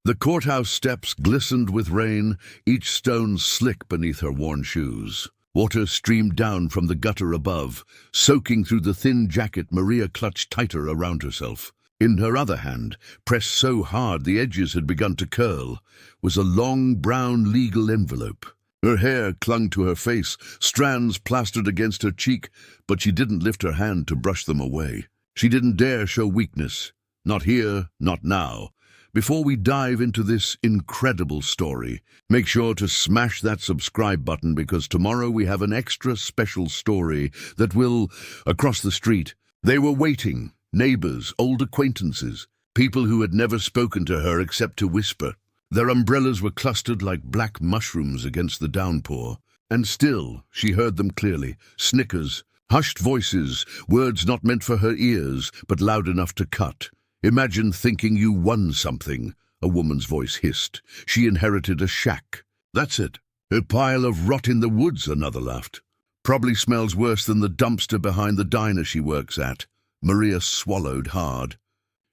The courthouse steps glistened with rain, each stone slick beneath her worn shoes. Water streamed down from the gutter above, soaking through the thin jacket Maria clutched tighter around herself. In her other hand, pressed so hard the edges had begun to curl, was a long brown legal envelope. Her hair clung to her face, strands plastered against her cheek, but she didn't lift her hand to brush them away. She didn't dare show weakness. Not here, not now. Before we dive into this incredible story, make sure to smash that subscribe button because tomorrow we have an extra special story that will, across the street, they were waiting, neighbors, old acquaintances, people who had never spoken to her except to whisper. Their umbrellas were clustered like black mushrooms against the downpour, and still she heard them clearly, snickers, hushed voices, words not meant for her ears, but loud enough to cut. "Imagine thinking you won something," a woman's voice hissed. "She inherited a shack." "That's it. A pile of rot in the woods," another laughed. "Probably smells worse than the dumpster behind the diner she works at." Maria swallowed hard.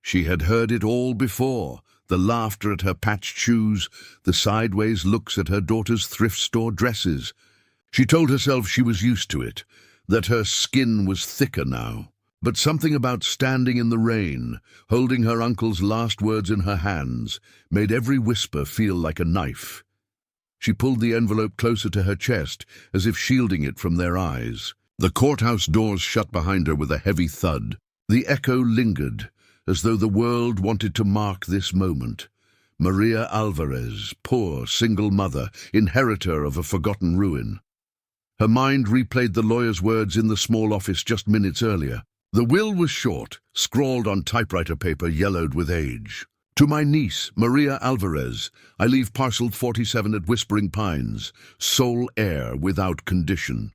She had heard it all before, the laughter at her patched shoes, the sideways looks at her daughter's thrift store dresses. She told herself she was used to it, that her skin was thicker now. But something about standing in the rain, holding her uncle's last words in her hands, made every whisper feel like a knife. She pulled the envelope closer to her chest, as if shielding it from their eyes. The courthouse doors shut behind her with a heavy thud. The echo lingered, as though the world wanted to mark this moment. Maria Alvarez, poor single mother, inheritor of a forgotten ruin. Her mind replayed the lawyer's words in the small office just minutes earlier. The will was short, scrawled on typewriter paper yellowed with age. "To my niece, Maria Alvarez, I leave parcel 47 at Whispering Pines, sole heir without condition."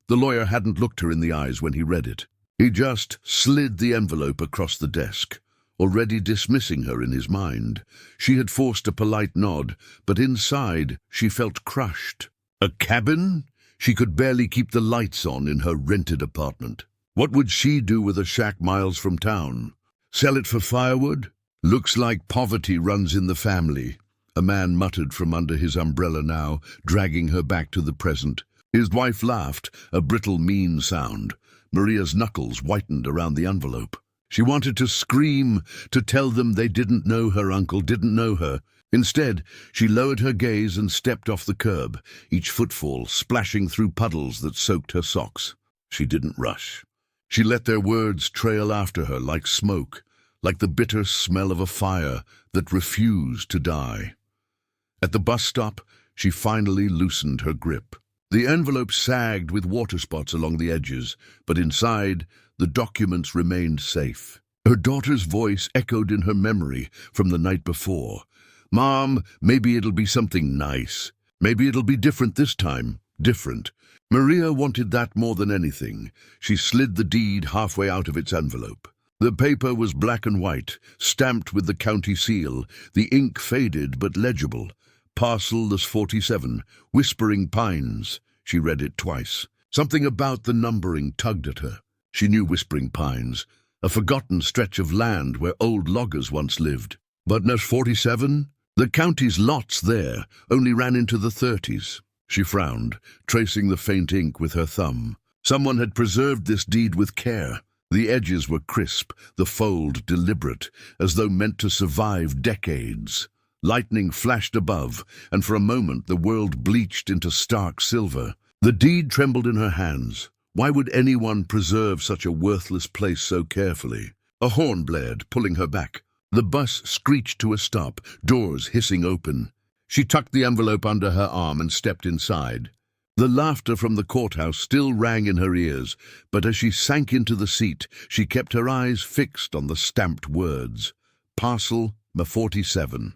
The lawyer hadn't looked her in the eyes when he read it. He just slid the envelope across the desk, already dismissing her in his mind. She had forced a polite nod, but inside she felt crushed. A cabin? She could barely keep the lights on in her rented apartment. What would she do with a shack miles from town? Sell it for firewood? "Looks like poverty runs in the family," a man muttered from under his umbrella now, dragging her back to the present. His wife laughed, a brittle, mean sound. Maria's knuckles whitened around the envelope. She wanted to scream, to tell them they didn't know her uncle, didn't know her. Instead, she lowered her gaze and stepped off the curb, each footfall splashing through puddles that soaked her socks. She didn't rush. She let their words trail after her like smoke, like the bitter smell of a fire that refused to die. At the bus stop, she finally loosened her grip. The envelope sagged with water spots along the edges, but inside, the documents remained safe. Her daughter's voice echoed in her memory from the night before. "Mom, maybe it'll be something nice. Maybe it'll be different this time. Different." Maria wanted that more than anything. She slid the deed halfway out of its envelope. The paper was black and white, stamped with the county seal, the ink faded but legible. "Parcel 47, Whispering Pines." She read it twice. Something about the numbering tugged at her. She knew Whispering Pines, a forgotten stretch of land where old loggers once lived. But not 47? The county's lots there only ran into the 30s. She frowned, tracing the faint ink with her thumb. Someone had preserved this deed with care. The edges were crisp, the fold deliberate, as though meant to survive decades. Lightning flashed above, and for a moment the world bleached into stark silver. The deed trembled in her hands. Why would anyone preserve such a worthless place so carefully? A horn blared, pulling her back. The bus screeched to a stop, doors hissing open. She tucked the envelope under her arm and stepped inside. The laughter from the courthouse still rang in her ears, but as she sank into the seat, she kept her eyes fixed on the stamped words. "Parcel 47."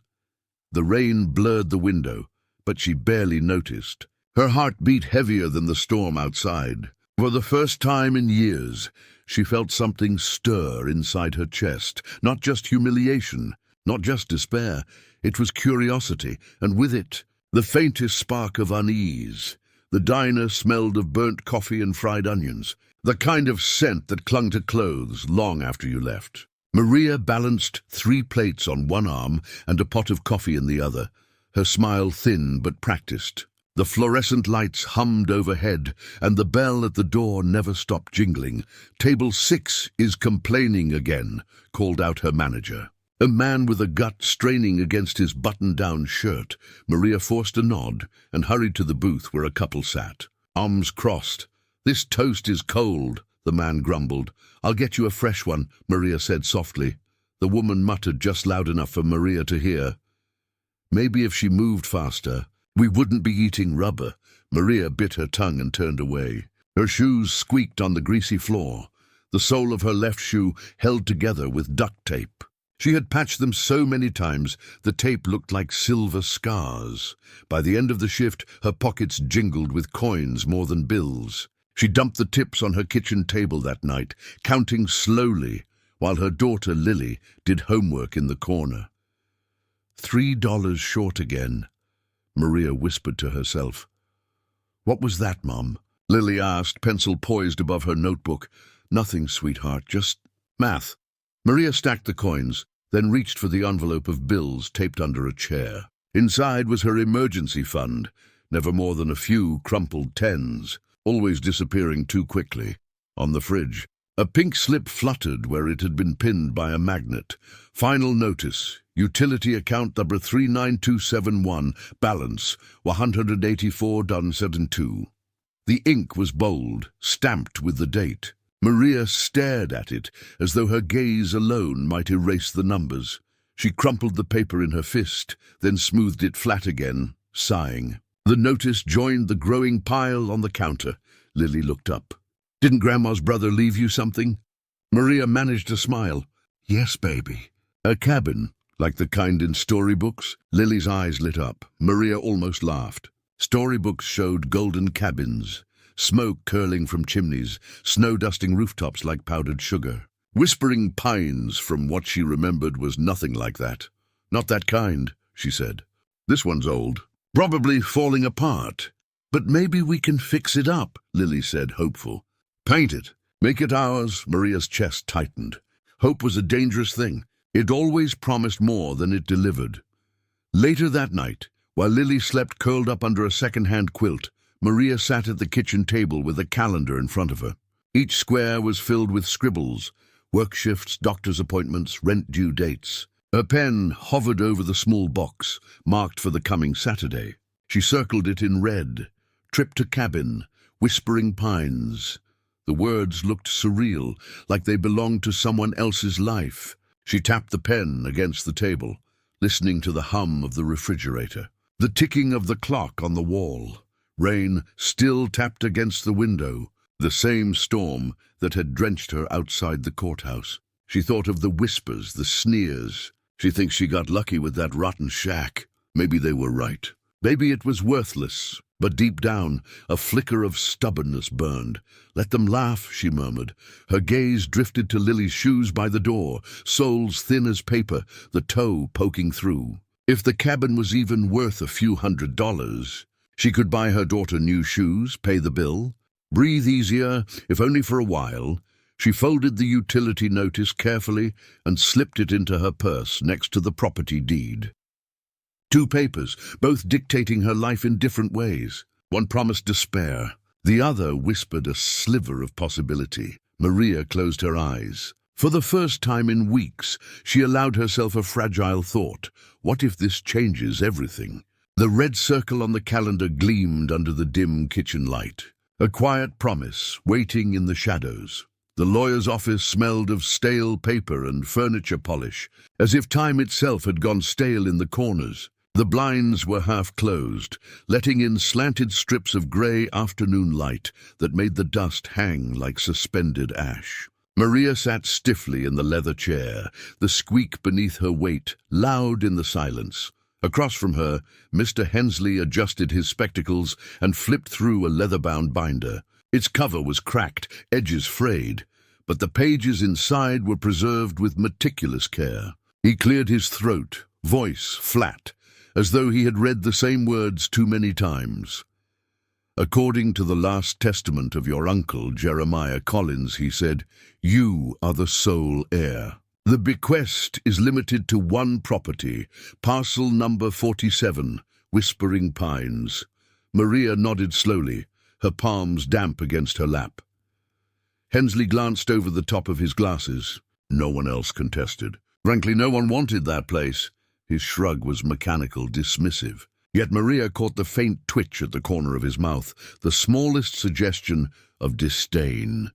The rain blurred the window, but she barely noticed. Her heart beat heavier than the storm outside. For the first time in years, she felt something stir inside her chest. Not just humiliation, not just despair. It was curiosity, and with it, the faintest spark of unease. The diner smelled of burnt coffee and fried onions, the kind of scent that clung to clothes long after you left. Maria balanced 3 plates on one arm and a pot of coffee in the other, her smile thin but practiced. The fluorescent lights hummed overhead, and the bell at the door never stopped jingling. "Table 6 is complaining again," called out her manager. A man with a gut straining against his button-down shirt. Maria forced a nod and hurried to the booth where a couple sat, arms crossed. "This toast is cold," the man grumbled. "I'll get you a fresh one," Maria said softly. The woman muttered just loud enough for Maria to hear. Maybe if she moved faster, we wouldn't be eating rubber. Maria bit her tongue and turned away. Her shoes squeaked on the greasy floor, the sole of her left shoe held together with duct tape. She had patched them so many times, the tape looked like silver scars. By the end of the shift, her pockets jingled with coins more than bills. She dumped the tips on her kitchen table that night, counting slowly, while her daughter Lily did homework in the corner. $3 short again, Maria whispered to herself. "What was that, Mum?" Lily asked, pencil poised above her notebook. "Nothing, sweetheart, just math." Maria stacked the coins, then reached for the envelope of bills taped under a chair. Inside was her emergency fund, never more than a few crumpled tens, always disappearing too quickly. On the fridge, a pink slip fluttered where it had been pinned by a magnet. "Final notice. Utility account number 39271, balance $184.72. The ink was bold, stamped with the date. Maria stared at it, as though her gaze alone might erase the numbers. She crumpled the paper in her fist, then smoothed it flat again, sighing. The notice joined the growing pile on the counter. Lily looked up. "Didn't Grandma's brother leave you something?" Maria managed a smile. "Yes, baby." "A cabin, like the kind in storybooks?" Lily's eyes lit up. Maria almost laughed. Storybooks showed golden cabins, smoke curling from chimneys, snow-dusting rooftops like powdered sugar. Whispering Pines, from what she remembered, was nothing like that. "Not that kind," she said. "This one's old. Probably falling apart. But maybe we can fix it up," Lily said, hopeful. "Paint it. Make it ours." Maria's chest tightened. Hope was a dangerous thing. It always promised more than it delivered. Later that night, while Lily slept curled up under a second-hand quilt, Maria sat at the kitchen table with a calendar in front of her. Each square was filled with scribbles, work shifts, doctor's appointments, rent-due dates. Her pen hovered over the small box, marked for the coming Saturday. She circled it in red. Trip to cabin, Whispering Pines. The words looked surreal, like they belonged to someone else's life. She tapped the pen against the table, listening to the hum of the refrigerator, the ticking of the clock on the wall. Rain still tapped against the window, the same storm that had drenched her outside the courthouse. She thought of the whispers, the sneers. She thinks she got lucky with that rotten shack. Maybe they were right. Maybe it was worthless. But deep down, a flicker of stubbornness burned. "Let them laugh," she murmured. Her gaze drifted to Lily's shoes by the door, soles thin as paper, the toe poking through. If the cabin was even worth a few $100s, she could buy her daughter new shoes, pay the bill, breathe easier, if only for a while. She folded the utility notice carefully and slipped it into her purse next to the property deed. 2 papers, both dictating her life in different ways. One promised despair. The other whispered a sliver of possibility. Maria closed her eyes. For the first time in weeks, she allowed herself a fragile thought. What if this changes everything? The red circle on the calendar gleamed under the dim kitchen light. A quiet promise, waiting in the shadows. The lawyer's office smelled of stale paper and furniture polish, as if time itself had gone stale in the corners. The blinds were half closed, letting in slanted strips of grey afternoon light that made the dust hang like suspended ash. Maria sat stiffly in the leather chair, the squeak beneath her weight loud in the silence. Across from her, Mr. Hensley adjusted his spectacles and flipped through a leather-bound binder. Its cover was cracked, edges frayed, but the pages inside were preserved with meticulous care. He cleared his throat, voice flat, as though he had read the same words too many times. "According to the last testament of your uncle, Jeremiah Collins," he said, "you are the sole heir." The bequest is limited to one property, parcel number 47, Whispering Pines. Maria nodded slowly, her palms damp against her lap. Hensley glanced over the top of his glasses. No one else contested. Frankly, no one wanted that place. His shrug was mechanical, dismissive. Yet Maria caught the faint twitch at the corner of his mouth, the smallest suggestion of disdain.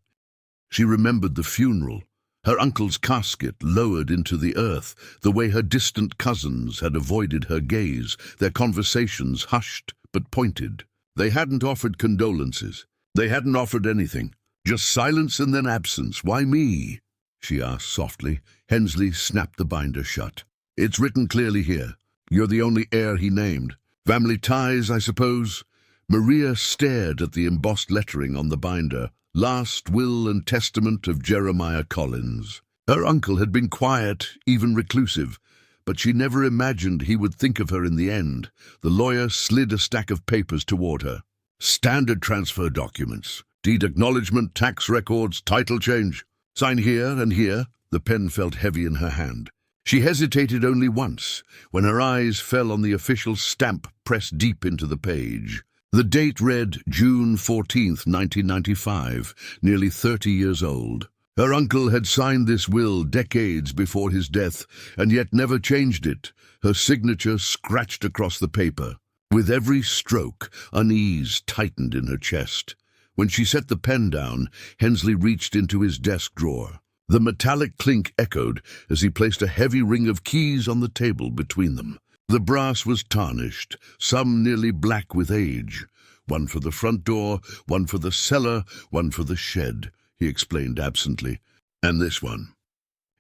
She remembered the funeral, her uncle's casket lowered into the earth, the way her distant cousins had avoided her gaze, their conversations hushed but pointed. They hadn't offered condolences. They hadn't offered anything. Just silence and then absence. Why me? She asked softly. Hensley snapped the binder shut. It's written clearly here. You're the only heir he named. Family ties, I suppose? Maria stared at the embossed lettering on the binder. Last will and testament of Jeremiah Collins. Her uncle had been quiet, even reclusive, but she never imagined he would think of her in the end. The lawyer slid a stack of papers toward her. Standard transfer documents. Deed acknowledgement, tax records, title change. Sign here and here. The pen felt heavy in her hand. She hesitated only once, when her eyes fell on the official stamp pressed deep into the page. The date read June 14th, 1995, nearly 30 years old. Her uncle had signed this will decades before his death, and yet never changed it, her signature scratched across the paper. With every stroke, unease tightened in her chest. When she set the pen down, Hensley reached into his desk drawer. The metallic clink echoed as he placed a heavy ring of keys on the table between them. The brass was tarnished, some nearly black with age. One for the front door, one for the cellar, one for the shed, he explained absently. And this one.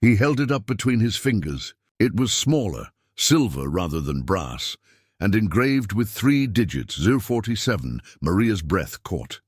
He held it up between his fingers. It was smaller, silver rather than brass, and engraved with 3 digits, 047. Maria's breath caught.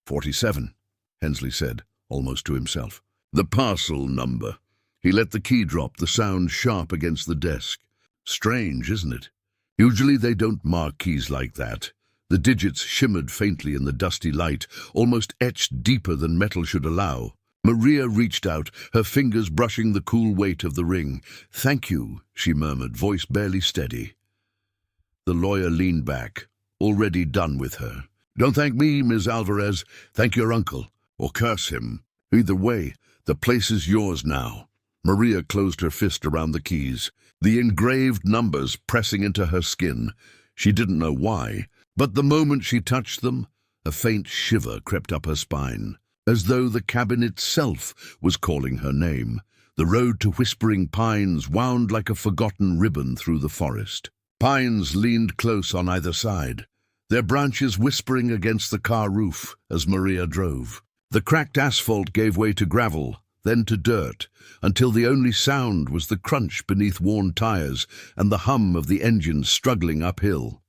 47, Hensley said, almost to himself. The parcel number. He let the key drop, the sound sharp against the desk. Strange, isn't it? Usually they don't mark keys like that. The digits shimmered faintly in the dusty light, almost etched deeper than metal should allow. Maria reached out, her fingers brushing the cool weight of the ring. "Thank you," she murmured, voice barely steady. The lawyer leaned back, already done with her. "Don't thank me, Ms. Alvarez. Thank your uncle, or curse him. Either way, the place is yours now." Maria closed her fist around the keys, the engraved numbers pressing into her skin. She didn't know why, but the moment she touched them, a faint shiver crept up her spine, as though the cabin itself was calling her name. The road to Whispering Pines wound like a forgotten ribbon through the forest. Pines leaned close on either side, their branches whispering against the car roof as Maria drove. The cracked asphalt gave way to gravel, then to dirt, until the only sound was the crunch beneath worn tires and the hum of the engine struggling uphill.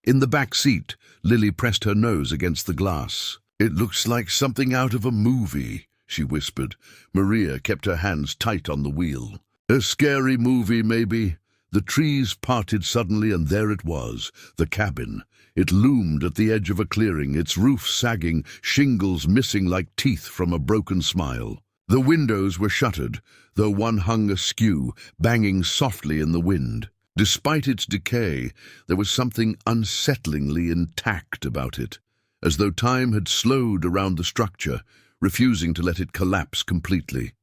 In the back seat, Lily pressed her nose against the glass. "It looks like something out of a movie," she whispered. Maria kept her hands tight on the wheel. "A scary movie, maybe." The trees parted suddenly, and there it was, the cabin. It loomed at the edge of a clearing, its roof sagging, shingles missing like teeth from a broken smile. The windows were shuttered, though one hung askew, banging softly in the wind. Despite its decay, there was something unsettlingly intact about it, as though time had slowed around the structure, refusing to let it collapse completely.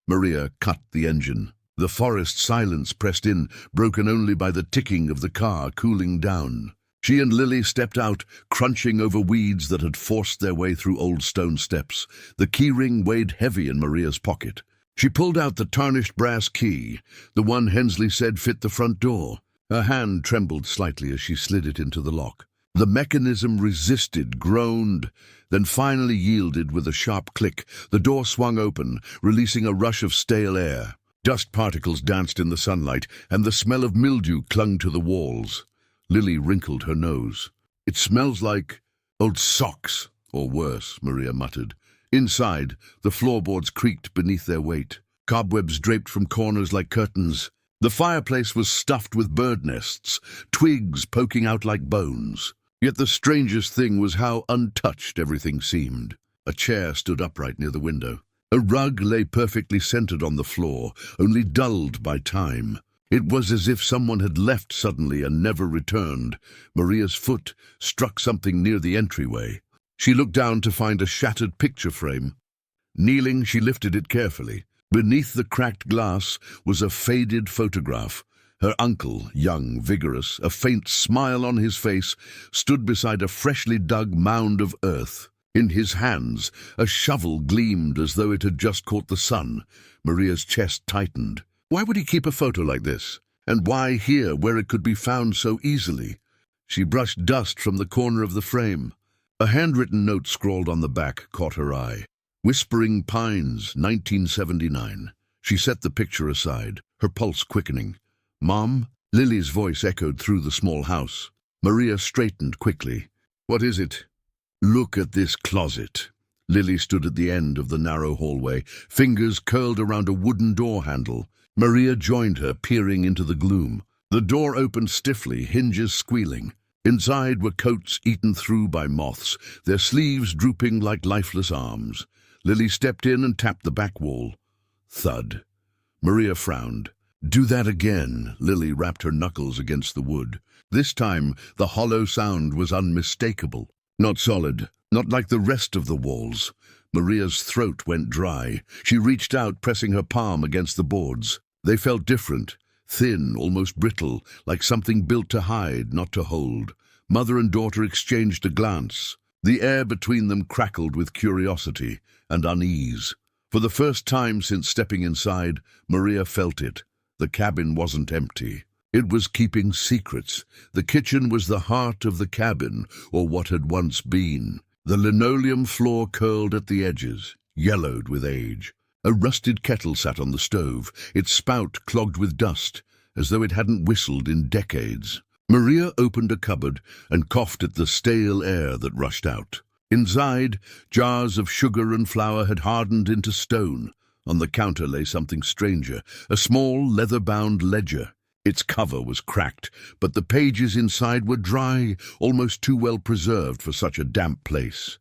Maria cut the engine. The forest silence pressed in, broken only by the ticking of the car cooling down. She and Lily stepped out, crunching over weeds that had forced their way through old stone steps. The keyring weighed heavy in Maria's pocket. She pulled out the tarnished brass key, the one Hensley said fit the front door. Her hand trembled slightly as she slid it into the lock. The mechanism resisted, groaned, then finally yielded with a sharp click. The door swung open, releasing a rush of stale air. Dust particles danced in the sunlight, and the smell of mildew clung to the walls. Lily wrinkled her nose. "It smells like old socks, or worse," Maria muttered. Inside, the floorboards creaked beneath their weight. Cobwebs draped from corners like curtains. The fireplace was stuffed with bird nests, twigs poking out like bones. Yet the strangest thing was how untouched everything seemed. A chair stood upright near the window. A rug lay perfectly centered on the floor, only dulled by time. It was as if someone had left suddenly and never returned. Maria's foot struck something near the entryway. She looked down to find a shattered picture frame. Kneeling, she lifted it carefully. Beneath the cracked glass was a faded photograph. Her uncle, young, vigorous, a faint smile on his face, stood beside a freshly dug mound of earth. In his hands, a shovel gleamed as though it had just caught the sun. Maria's chest tightened. Why would he keep a photo like this? And why here, where it could be found so easily? She brushed dust from the corner of the frame. A handwritten note scrawled on the back caught her eye. Whispering Pines, 1979. She set the picture aside, her pulse quickening. Mom? Lily's voice echoed through the small house. Maria straightened quickly. What is it? Look at this closet. Lily stood at the end of the narrow hallway, fingers curled around a wooden door handle. Maria joined her, peering into the gloom. The door opened stiffly, hinges squealing. Inside were coats eaten through by moths, their sleeves drooping like lifeless arms. Lily stepped in and tapped the back wall. Thud. Maria frowned. Do that again. Lily rapped her knuckles against the wood. This time, the hollow sound was unmistakable. Not solid, not like the rest of the walls. Maria's throat went dry. She reached out, pressing her palm against the boards. They felt different, thin, almost brittle, like something built to hide, not to hold. Mother and daughter exchanged a glance. The air between them crackled with curiosity and unease. For the first time since stepping inside, Maria felt it. The cabin wasn't empty. It was keeping secrets. The kitchen was the heart of the cabin, or what had once been. The linoleum floor curled at the edges, yellowed with age. A rusted kettle sat on the stove, its spout clogged with dust, as though it hadn't whistled in decades. Maria opened a cupboard and coughed at the stale air that rushed out. Inside, jars of sugar and flour had hardened into stone. On the counter lay something stranger, a small leather-bound ledger. Its cover was cracked, but the pages inside were dry, almost too well preserved for such a damp place.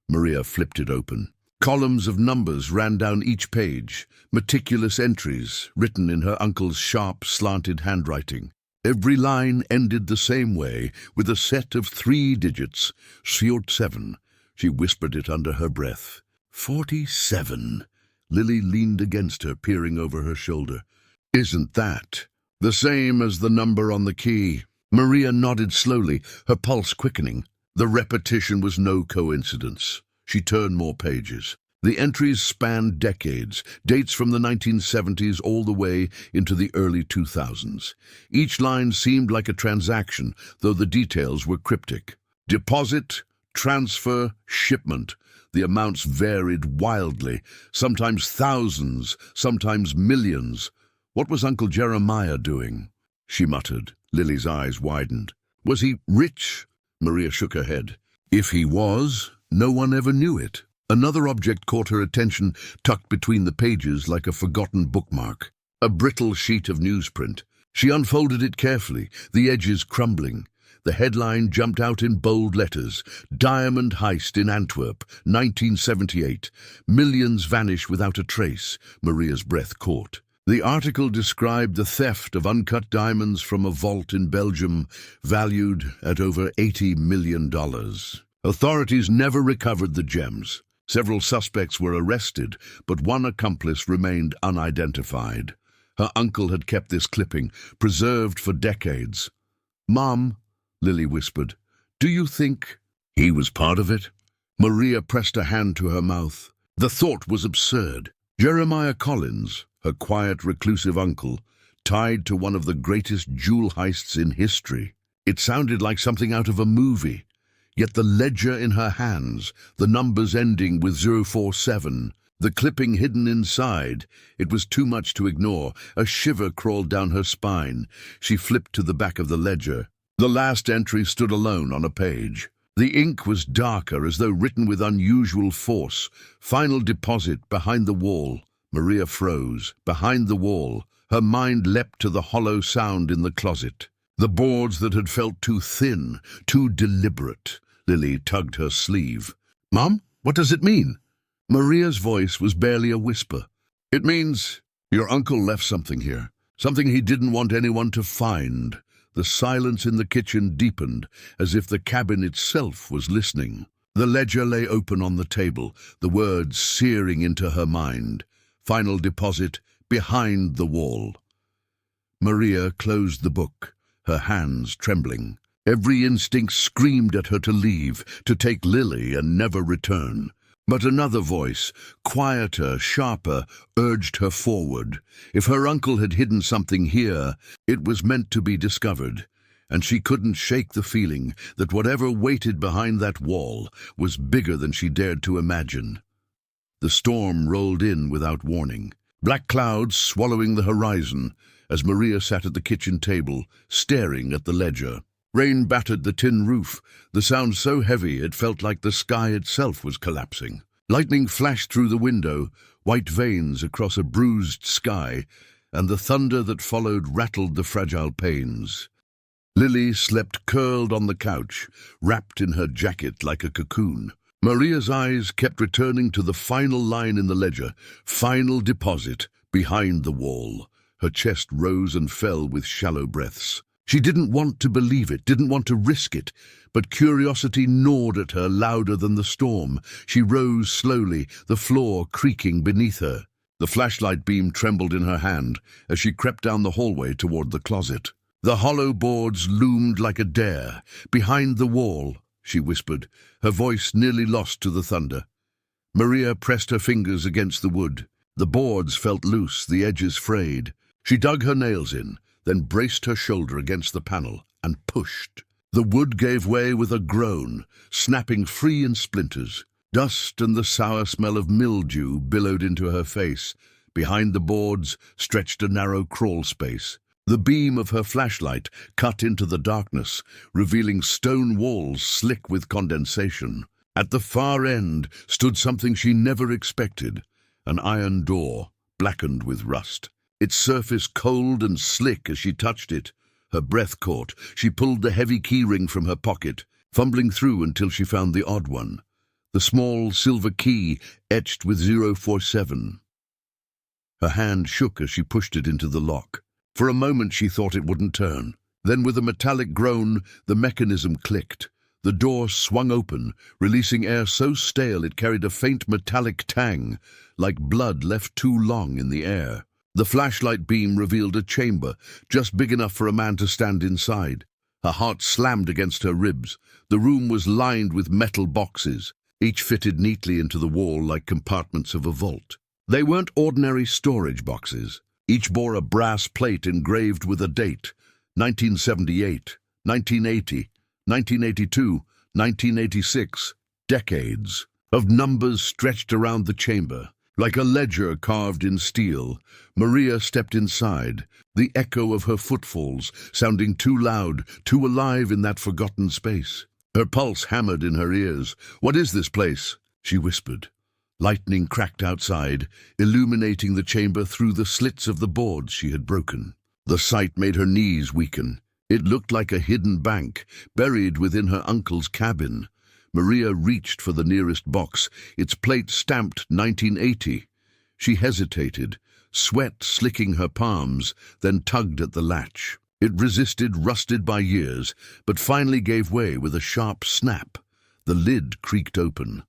Maria flipped it open. Columns of numbers ran down each page, meticulous entries written in her uncle's sharp, slanted handwriting. Every line ended the same way, with a set of 3 digits, 47. She whispered it under her breath. 47. Lily leaned against her, peering over her shoulder. Isn't that the same as the number on the key? Maria nodded slowly, her pulse quickening. The repetition was no coincidence. She turned more pages. The entries spanned decades, dates from the 1970s all the way into the early 2000s. Each line seemed like a transaction, though the details were cryptic. Deposit, transfer, shipment. The amounts varied wildly, sometimes thousands, sometimes millions. What was Uncle Jeremiah doing? She muttered. Lily's eyes widened. Was he rich? Maria shook her head. If he was, no one ever knew it. Another object caught her attention, tucked between the pages like a forgotten bookmark. A brittle sheet of newsprint. She unfolded it carefully, the edges crumbling. The headline jumped out in bold letters. Diamond heist in Antwerp, 1978. Millions vanish without a trace. Maria's breath caught. The article described the theft of uncut diamonds from a vault in Belgium, valued at over $80 million. Authorities never recovered the gems. Several suspects were arrested, but one accomplice remained unidentified. Her uncle had kept this clipping, preserved for decades. "Mom," Lily whispered, "do you think he was part of it?" Maria pressed a hand to her mouth. The thought was absurd. Jeremiah Collins, her quiet, reclusive uncle, tied to one of the greatest jewel heists in history. It sounded like something out of a movie. Yet the ledger in her hands, the numbers ending with 047, the clipping hidden inside, it was too much to ignore. A shiver crawled down her spine. She flipped to the back of the ledger. The last entry stood alone on a page. The ink was darker, as though written with unusual force. Final deposit behind the wall. Maria froze. Behind the wall. Her mind leapt to the hollow sound in the closet. The boards that had felt too thin, too deliberate. Lily tugged her sleeve. "Mom, what does it mean?" Maria's voice was barely a whisper. "It means your uncle left something here, something he didn't want anyone to find." The silence in the kitchen deepened, as if the cabin itself was listening. The ledger lay open on the table, the words searing into her mind. "Final deposit behind the wall." Maria closed the book, her hands trembling. Every instinct screamed at her to leave, to take Lily and never return. But another voice, quieter, sharper, urged her forward. If her uncle had hidden something here, it was meant to be discovered, and she couldn't shake the feeling that whatever waited behind that wall was bigger than she dared to imagine. The storm rolled in without warning, black clouds swallowing the horizon as Maria sat at the kitchen table, staring at the ledger. Rain battered the tin roof, the sound so heavy it felt like the sky itself was collapsing. Lightning flashed through the window, white veins across a bruised sky, and the thunder that followed rattled the fragile panes. Lily slept curled on the couch, wrapped in her jacket like a cocoon. Maria's eyes kept returning to the final line in the ledger, "Final deposit behind the wall." Her chest rose and fell with shallow breaths. She didn't want to believe it, didn't want to risk it, but curiosity gnawed at her louder than the storm. She rose slowly, the floor creaking beneath her. The flashlight beam trembled in her hand as she crept down the hallway toward the closet. The hollow boards loomed like a dare. "Behind the wall," she whispered, her voice nearly lost to the thunder. Maria pressed her fingers against the wood. The boards felt loose, the edges frayed. She dug her nails in, then braced her shoulder against the panel and pushed. The wood gave way with a groan, snapping free in splinters. Dust and the sour smell of mildew billowed into her face. Behind the boards stretched a narrow crawl space. The beam of her flashlight cut into the darkness, revealing stone walls slick with condensation. At the far end stood something she never expected, an iron door, blackened with rust. Its surface cold and slick as she touched it. Her breath caught. She pulled the heavy keyring from her pocket, fumbling through until she found the odd one. The small silver key etched with 047. Her hand shook as she pushed it into the lock. For a moment she thought it wouldn't turn. Then with a metallic groan, the mechanism clicked. The door swung open, releasing air so stale it carried a faint metallic tang, like blood left too long in the air. The flashlight beam revealed a chamber, just big enough for a man to stand inside. Her heart slammed against her ribs. The room was lined with metal boxes, each fitted neatly into the wall like compartments of a vault. They weren't ordinary storage boxes. Each bore a brass plate engraved with a date: 1978, 1980, 1982, 1986. Decades of numbers stretched around the chamber. Like a ledger carved in steel, Maria stepped inside, the echo of her footfalls sounding too loud, too alive in that forgotten space. Her pulse hammered in her ears. "What is this place?" she whispered. Lightning cracked outside, illuminating the chamber through the slits of the boards she had broken. The sight made her knees weaken. It looked like a hidden bank, buried within her uncle's cabin. Maria reached for the nearest box, its plate stamped 1980. She hesitated, sweat slicking her palms, then tugged at the latch. It resisted, rusted by years, but finally gave way with a sharp snap. The lid creaked open.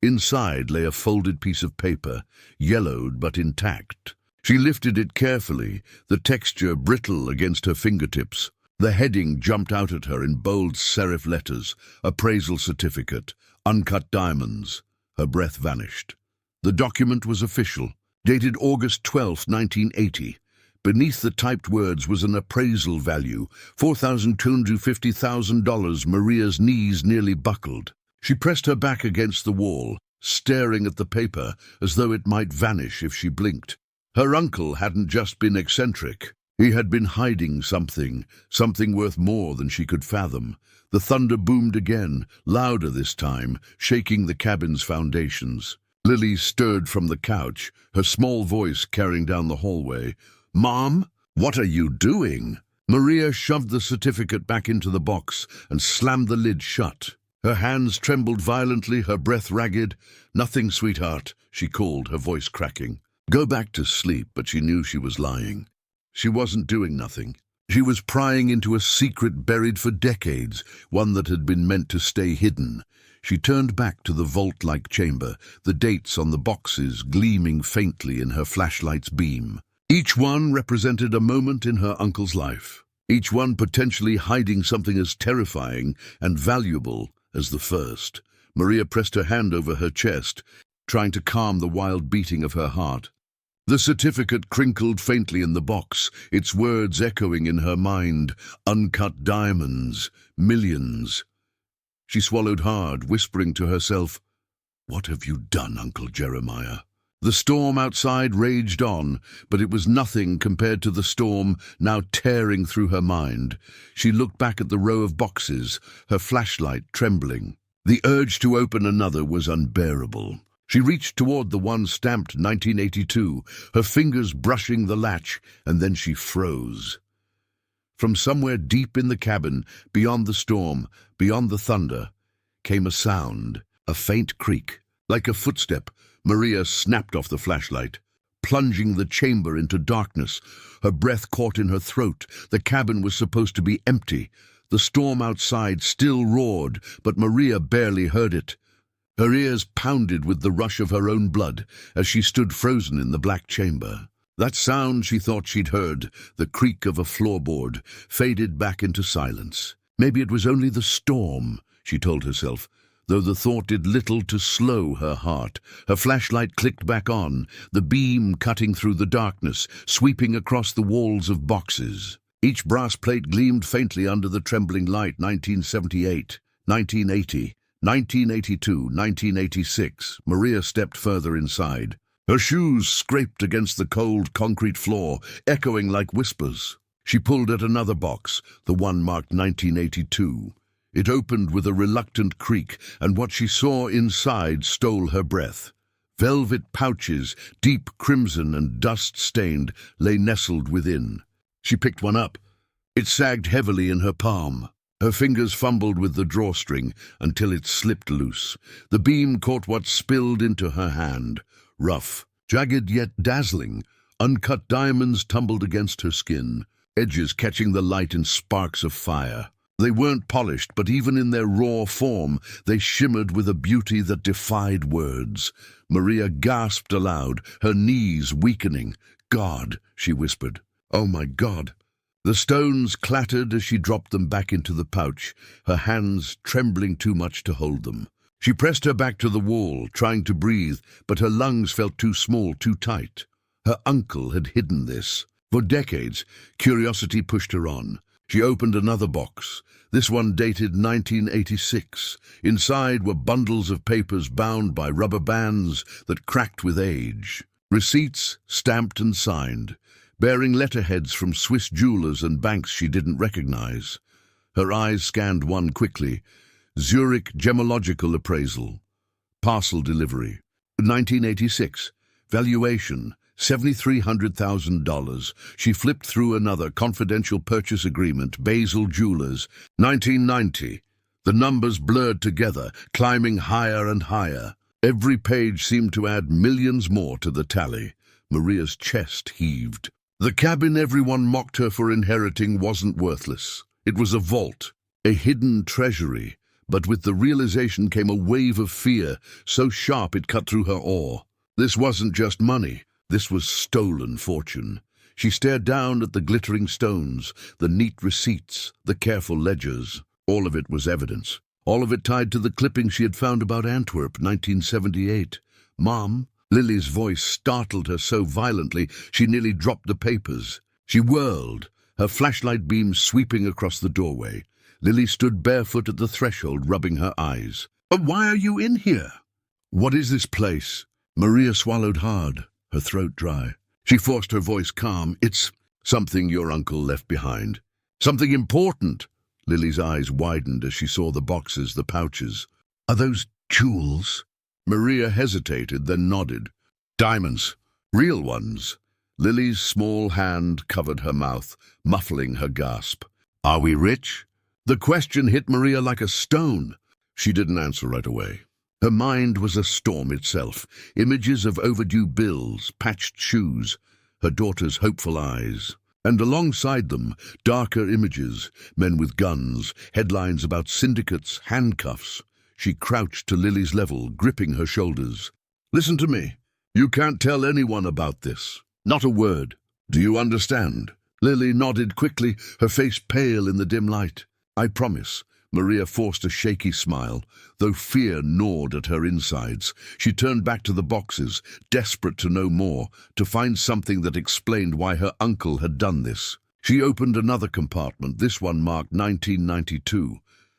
Inside lay a folded piece of paper, yellowed but intact. She lifted it carefully, the texture brittle against her fingertips. The heading jumped out at her in bold serif letters: appraisal certificate, uncut diamonds. Her breath vanished. The document was official, dated August 12, 1980. Beneath the typed words was an appraisal value, $4,250,000. Maria's knees nearly buckled. She pressed her back against the wall, staring at the paper as though it might vanish if she blinked. Her uncle hadn't just been eccentric. He had been hiding something worth more than she could fathom. The thunder boomed again, louder this time, shaking the cabin's foundations. Lily stirred from the couch, her small voice carrying down the hallway. "Mom, what are you doing?" Maria shoved the certificate back into the box and slammed the lid shut. Her hands trembled violently, her breath ragged. "Nothing, sweetheart," she called, her voice cracking. Go back to sleep, but she knew she was lying. She wasn't doing nothing. She was prying into a secret buried for decades, one that had been meant to stay hidden. She turned back to the vault-like chamber, the dates on the boxes gleaming faintly in her flashlight's beam. Each one represented a moment in her uncle's life, each one potentially hiding something as terrifying and valuable as the first. Maria pressed her hand over her chest, trying to calm the wild beating of her heart. The certificate crinkled faintly in the box, its words echoing in her mind. Uncut diamonds, millions. She swallowed hard, whispering to herself, "What have you done, Uncle Jeremiah?" The storm outside raged on, but it was nothing compared to the storm now tearing through her mind. She looked back at the row of boxes, her flashlight trembling. The urge to open another was unbearable. She reached toward the one stamped 1982, her fingers brushing the latch, and then she froze. From somewhere deep in the cabin, beyond the storm, beyond the thunder, came a sound, a faint creak. Like a footstep, Maria snapped off the flashlight, plunging the chamber into darkness. Her breath caught in her throat. The cabin was supposed to be empty. The storm outside still roared, but Maria barely heard it. Her ears pounded with the rush of her own blood as she stood frozen in the black chamber. That sound she thought she'd heard, the creak of a floorboard, faded back into silence. Maybe it was only the storm, she told herself, though the thought did little to slow her heart. Her flashlight clicked back on, the beam cutting through the darkness, sweeping across the walls of boxes. Each brass plate gleamed faintly under the trembling light. 1978, 1980, 1982, 1986. Maria stepped further inside. Her shoes scraped against the cold concrete floor, echoing like whispers. She pulled at another box, the one marked 1982. It opened with a reluctant creak, and what she saw inside stole her breath. Velvet pouches, deep crimson and dust-stained, lay nestled within. She picked one up. It sagged heavily in her palm. Her fingers fumbled with the drawstring until it slipped loose. The beam caught what spilled into her hand. Rough, jagged yet dazzling. Uncut diamonds tumbled against her skin, edges catching the light in sparks of fire. They weren't polished, but even in their raw form, they shimmered with a beauty that defied words. Maria gasped aloud, her knees weakening. "God," she whispered. "Oh my God." The stones clattered as she dropped them back into the pouch, her hands trembling too much to hold them. She pressed her back to the wall, trying to breathe, but her lungs felt too small, too tight. Her uncle had hidden this. For decades, curiosity pushed her on. She opened another box, this one dated 1986. Inside were bundles of papers bound by rubber bands that cracked with age. Receipts, stamped and signed, bearing letterheads from Swiss jewelers and banks she didn't recognize. Her eyes scanned one quickly. Zurich Gemological Appraisal. Parcel delivery. 1986. Valuation, $7,300,000. She flipped through another confidential purchase agreement, Basel Jewelers. 1990. The numbers blurred together, climbing higher and higher. Every page seemed to add millions more to the tally. Maria's chest heaved. The cabin everyone mocked her for inheriting wasn't worthless. It was a vault, a hidden treasury, but with the realization came a wave of fear, so sharp it cut through her awe. This wasn't just money, this was stolen fortune. She stared down at the glittering stones, the neat receipts, the careful ledgers. All of it was evidence. All of it tied to the clipping she had found about Antwerp, 1978. "Mom?" Lily's voice startled her so violently she nearly dropped the papers. She whirled, her flashlight beam sweeping across the doorway. Lily stood barefoot at the threshold, rubbing her eyes. "Why are you in here?" "What is this place?" Maria swallowed hard, her throat dry. She forced her voice calm. "It's something your uncle left behind. Something important." Lily's eyes widened as she saw the boxes, the pouches. "Are those jewels?" Maria hesitated, then nodded. "Diamonds. Real ones." Lily's small hand covered her mouth, muffling her gasp. "Are we rich?" The question hit Maria like a stone. She didn't answer right away. Her mind was a storm itself. Images of overdue bills, patched shoes, her daughter's hopeful eyes. And alongside them, darker images, men with guns, headlines about syndicates, handcuffs. She crouched to Lily's level, gripping her shoulders. "Listen to me. You can't tell anyone about this. Not a word. Do you understand?" Lily nodded quickly, her face pale in the dim light. "I promise." Maria forced a shaky smile, though fear gnawed at her insides. She turned back to the boxes, desperate to know more, to find something that explained why her uncle had done this. She opened another compartment, this one marked 1992.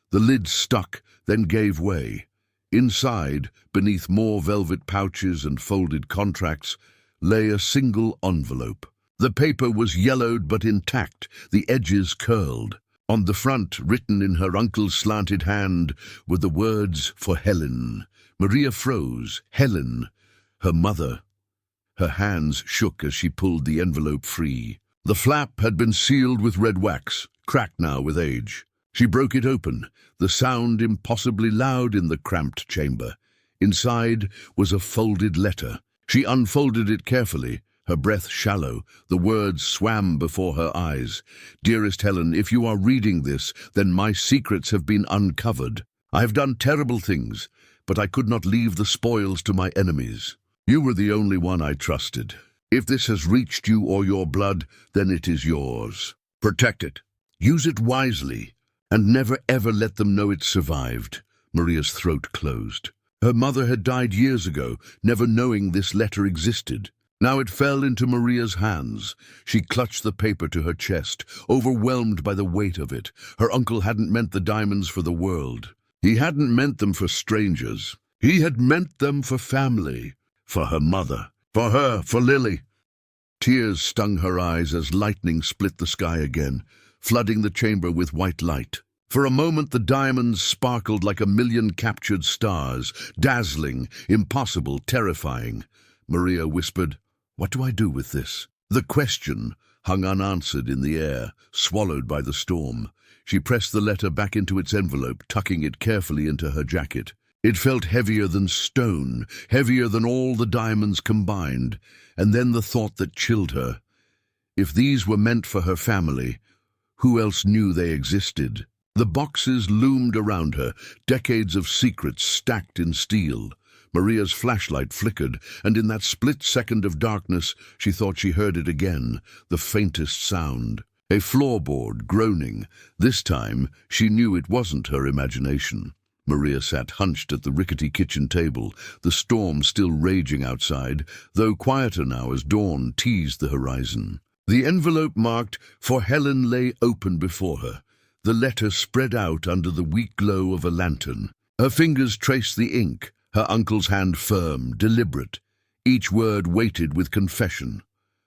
The lid stuck, then gave way. Inside, beneath more velvet pouches and folded contracts, lay a single envelope. The paper was yellowed but intact, the edges curled. On the front, written in her uncle's slanted hand, were the words, "For Helen." Maria froze. Helen. Her mother. Her hands shook as she pulled the envelope free. The flap had been sealed with red wax, cracked now with age. She broke it open, the sound impossibly loud in the cramped chamber. Inside was a folded letter. She unfolded it carefully, her breath shallow, the words swam before her eyes. "Dearest Helen, if you are reading this, then my secrets have been uncovered. I have done terrible things, but I could not leave the spoils to my enemies. You were the only one I trusted. If this has reached you or your blood, then it is yours. Protect it. Use it wisely, and never ever let them know it survived." Maria's throat closed. Her mother had died years ago, never knowing this letter existed. Now it fell into Maria's hands. She clutched the paper to her chest, overwhelmed by the weight of it. Her uncle hadn't meant the diamonds for the world. He hadn't meant them for strangers. He had meant them for family, for her mother, for her, for Lily. Tears stung her eyes as lightning split the sky again, flooding the chamber with white light. For a moment the diamonds sparkled like a million captured stars, dazzling, impossible, terrifying. Maria whispered, "What do I do with this?" The question hung unanswered in the air, swallowed by the storm. She pressed the letter back into its envelope, tucking it carefully into her jacket. It felt heavier than stone, heavier than all the diamonds combined. And then the thought that chilled her. If these were meant for her family, who else knew they existed? The boxes loomed around her, decades of secrets stacked in steel. Maria's flashlight flickered, and in that split second of darkness, she thought she heard it again, the faintest sound. A floorboard groaning. This time, she knew it wasn't her imagination. Maria sat hunched at the rickety kitchen table, the storm still raging outside, though quieter now as dawn teased the horizon. The envelope marked "For Helen" lay open before her, the letter spread out under the weak glow of a lantern. Her fingers traced the ink, her uncle's hand firm, deliberate, each word weighted with confession.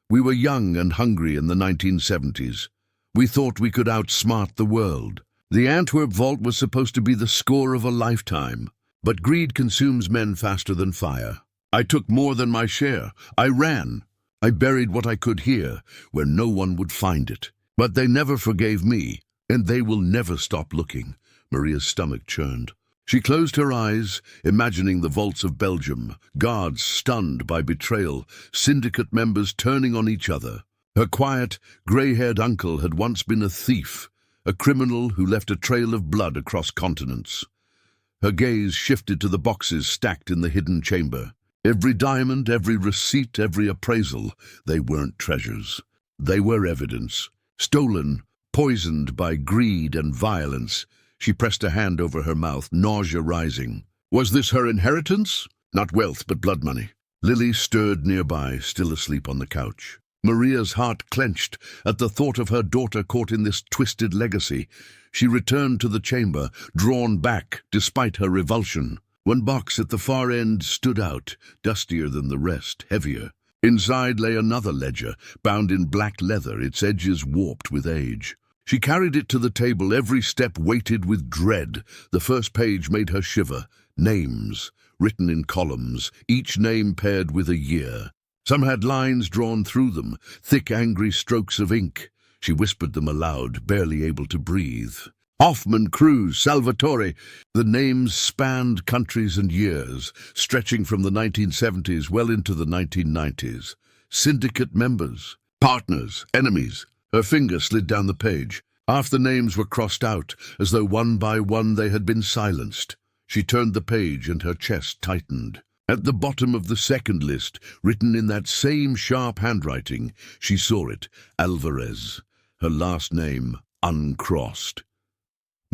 "We were young and hungry in the 1970s. We thought we could outsmart the world. The Antwerp vault was supposed to be the score of a lifetime, but greed consumes men faster than fire. I took more than my share. I ran. I buried what I could here, where no one would find it. But they never forgave me, and they will never stop looking." Maria's stomach churned. She closed her eyes, imagining the vaults of Belgium, guards stunned by betrayal, syndicate members turning on each other. Her quiet, grey-haired uncle had once been a thief, a criminal who left a trail of blood across continents. Her gaze shifted to the boxes stacked in the hidden chamber. Every diamond, every receipt, every appraisal, they weren't treasures. They were evidence. Stolen, poisoned by greed and violence. She pressed a hand over her mouth, nausea rising. Was this her inheritance? Not wealth, but blood money. Lily stirred nearby, still asleep on the couch. Maria's heart clenched at the thought of her daughter caught in this twisted legacy. She returned to the chamber, drawn back despite her revulsion. One box at the far end stood out, dustier than the rest, heavier. Inside lay another ledger, bound in black leather, its edges warped with age. She carried it to the table, every step weighted with dread. The first page made her shiver. Names, written in columns, each name paired with a year. Some had lines drawn through them, thick angry strokes of ink. She whispered them aloud, barely able to breathe. Hoffman, Cruz, Salvatore. The names spanned countries and years, stretching from the 1970s well into the 1990s. Syndicate members, partners, enemies. Her finger slid down the page. Half the names were crossed out, as though one by one they had been silenced. She turned the page and her chest tightened. At the bottom of the second list, written in that same sharp handwriting, she saw it, Alvarez. Her last name uncrossed.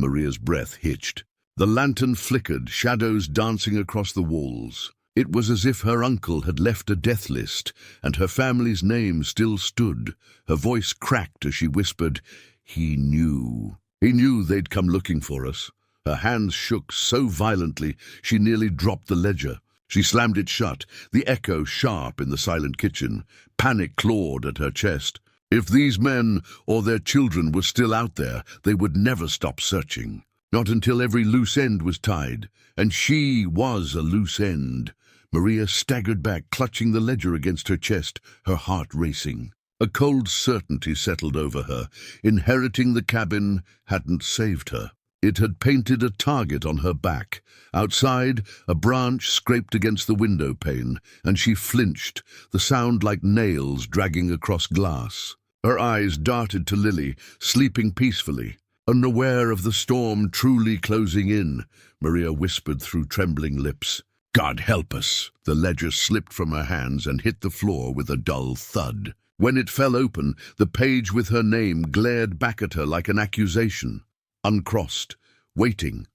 Maria's breath hitched. The lantern flickered, shadows dancing across the walls. It was as if her uncle had left a death list, and her family's name still stood. Her voice cracked as she whispered, "He knew. He knew they'd come looking for us." Her hands shook so violently she nearly dropped the ledger. She slammed it shut, the echo sharp in the silent kitchen. Panic clawed at her chest. If these men or their children were still out there, they would never stop searching. Not until every loose end was tied, and she was a loose end. Maria staggered back, clutching the ledger against her chest, her heart racing. A cold certainty settled over her. Inheriting the cabin hadn't saved her. It had painted a target on her back. Outside, a branch scraped against the window pane, and she flinched, the sound like nails dragging across glass. Her eyes darted to Lily, sleeping peacefully. Unaware of the storm truly closing in, Maria whispered through trembling lips, "God help us!" The ledger slipped from her hands and hit the floor with a dull thud. When it fell open, the page with her name glared back at her like an accusation. Uncrossed, waiting.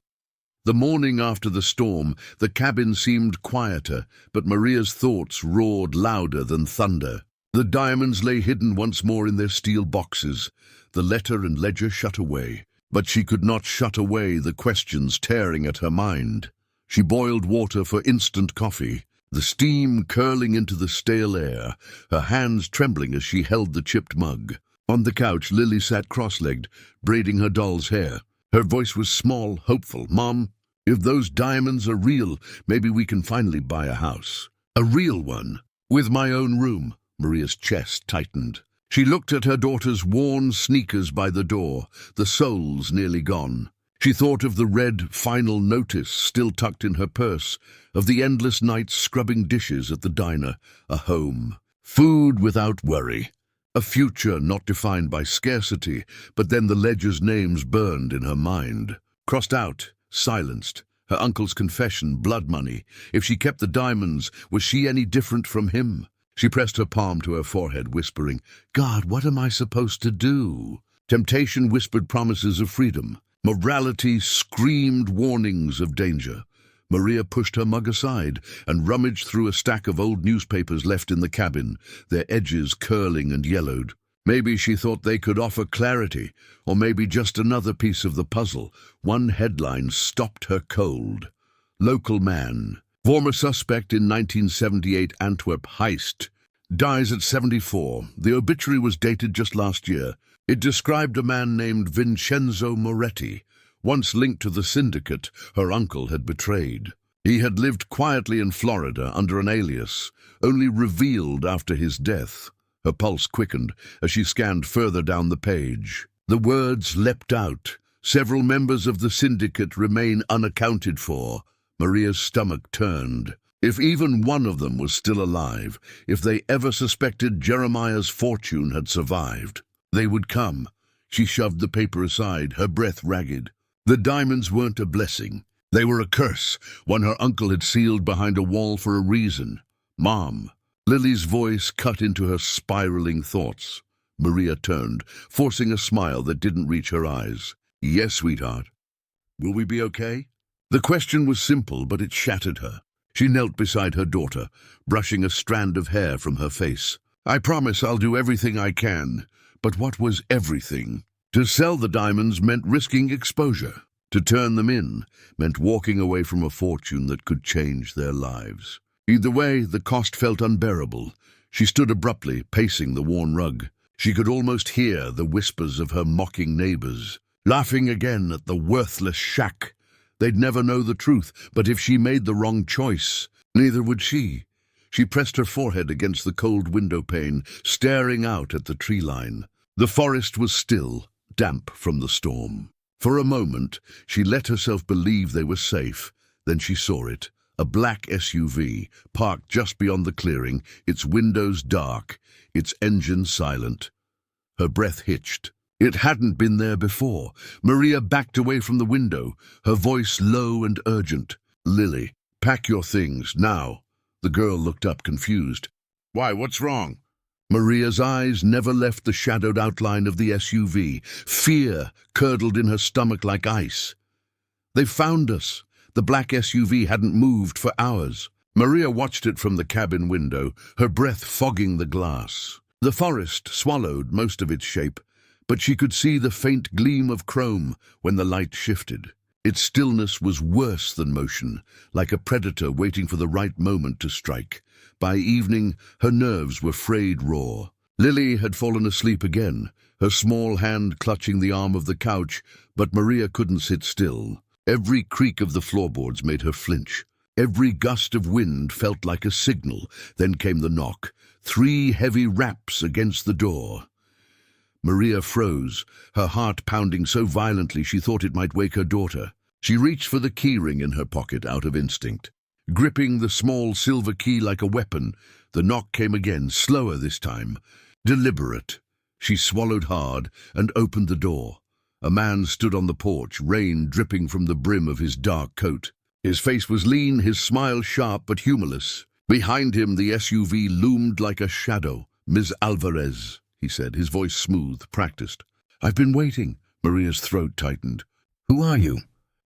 The morning after the storm, the cabin seemed quieter, but Maria's thoughts roared louder than thunder. The diamonds lay hidden once more in their steel boxes, the letter and ledger shut away. But she could not shut away the questions tearing at her mind. She boiled water for instant coffee, the steam curling into the stale air, her hands trembling as she held the chipped mug. On the couch, Lily sat cross-legged, braiding her doll's hair. Her voice was small, hopeful. "Mom, if those diamonds are real, maybe we can finally buy a house. A real one, with my own room." Maria's chest tightened. She looked at her daughter's worn sneakers by the door, the soles nearly gone. She thought of the red final notice still tucked in her purse, of the endless nights scrubbing dishes at the diner, a home, food without worry, a future not defined by scarcity. But then the ledger's names burned in her mind. Crossed out, silenced, her uncle's confession, blood money. If she kept the diamonds, was she any different from him? She pressed her palm to her forehead, whispering, "God, what am I supposed to do?" Temptation whispered promises of freedom. Morality screamed warnings of danger. Maria pushed her mug aside and rummaged through a stack of old newspapers left in the cabin, their edges curling and yellowed. Maybe she thought they could offer clarity, or maybe just another piece of the puzzle. One headline stopped her cold. Local man. Former suspect in 1978 Antwerp heist. Dies at 74. The obituary was dated just last year. It described a man named Vincenzo Moretti, once linked to the syndicate her uncle had betrayed. He had lived quietly in Florida under an alias, only revealed after his death. Her pulse quickened as she scanned further down the page. The words leapt out. Several members of the syndicate remain unaccounted for. Maria's stomach turned. If even one of them was still alive, if they ever suspected Jeremiah's fortune had survived, they would come. She shoved the paper aside, her breath ragged. The diamonds weren't a blessing. They were a curse, one her uncle had sealed behind a wall for a reason. "Mom." Lily's voice cut into her spiraling thoughts. Maria turned, forcing a smile that didn't reach her eyes. "Yes, sweetheart. Will we be okay?" The question was simple, but it shattered her. She knelt beside her daughter, brushing a strand of hair from her face. "I promise I'll do everything I can." But what was everything? To sell the diamonds meant risking exposure. To turn them in meant walking away from a fortune that could change their lives. Either way, the cost felt unbearable. She stood abruptly, pacing the worn rug. She could almost hear the whispers of her mocking neighbors, laughing again at the worthless shack. They'd never know the truth, but if she made the wrong choice, neither would she. She pressed her forehead against the cold window pane, staring out at the tree line. The forest was still, damp from the storm. For a moment, she let herself believe they were safe. Then she saw it, a black SUV, parked just beyond the clearing, its windows dark, its engine silent. Her breath hitched. It hadn't been there before. Maria backed away from the window, her voice low and urgent. "Lily, pack your things, now." The girl looked up, confused. "Why, what's wrong?" Maria's eyes never left the shadowed outline of the SUV. Fear curdled in her stomach like ice. "They found us." The black SUV hadn't moved for hours. Maria watched it from the cabin window, her breath fogging the glass. The forest swallowed most of its shape, but she could see the faint gleam of chrome when the light shifted. Its stillness was worse than motion, like a predator waiting for the right moment to strike. By evening, her nerves were frayed raw. Lily had fallen asleep again, her small hand clutching the arm of the couch, but Maria couldn't sit still. Every creak of the floorboards made her flinch. Every gust of wind felt like a signal. Then came the knock. 3 heavy raps against the door. Maria froze, her heart pounding so violently she thought it might wake her daughter. She reached for the keyring in her pocket out of instinct. Gripping the small silver key like a weapon, the knock came again, slower this time. Deliberate. She swallowed hard and opened the door. A man stood on the porch, rain dripping from the brim of his dark coat. His face was lean, his smile sharp but humorless. Behind him, the SUV loomed like a shadow. "Ms. Alvarez," he said, his voice smooth, practiced. "I've been waiting." Maria's throat tightened. "Who are you?"